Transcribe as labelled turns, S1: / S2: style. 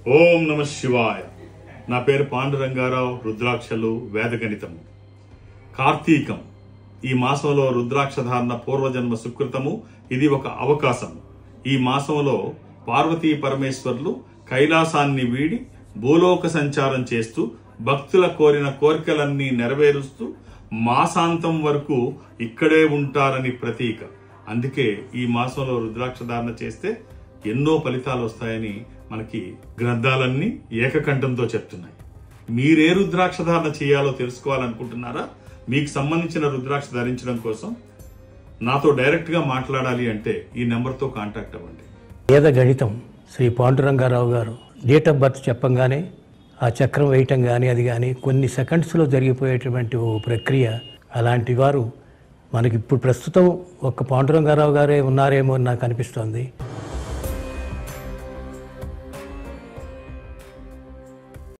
S1: ఓం నమ శివాయ. నా పేరు పాండురంగారావు. రుద్రాక్షలు వేదగణితము. కార్తీకం ఈ మాసంలో రుద్రాక్ష ధారణ పూర్వజన్మ సుకృతము. ఇది ఒక అవకాశము. ఈ మాసంలో పార్వతీ పరమేశ్వర్లు కైలాసాన్ని వీడి భూలోక సంచారం చేస్తూ భక్తుల కోరిన కోరికలన్నీ నెరవేరుస్తూ మాసాంతం వరకు ఇక్కడే ఉంటారని ప్రతీక. అందుకే ఈ మాసంలో రుద్రాక్ష ధారణ చేస్తే ఎన్నో ఫలితాలు వస్తాయని మనకి గ్రంథాలన్నీ ఏకకంఠంతో చెప్తున్నాయి. మీరే రుద్రాక్ష ధారణ చేయాలో తెలుసుకోవాలనుకుంటున్నారా? మీకు సంబంధించిన రుద్రాక్ష ధరించడం కోసం నాతో డైరెక్ట్ గా మాట్లాడాలి అంటే ఈ నెంబర్తో కాంటాక్ట్ అవ్వండి.
S2: వేద గణితం శ్రీ పాండురంగారావు గారు డేట్ ఆఫ్ బర్త్ చెప్పంగానే ఆ చక్రం వేయటం కానీ అది కానీ కొన్ని సెకండ్స్లో జరిగిపోయేటువంటి ఓ ప్రక్రియ. అలాంటి వారు మనకి ఇప్పుడు ప్రస్తుతం ఒక్క పాండురంగారావు గారే ఉన్నారేమో అని నాకు అనిపిస్తోంది.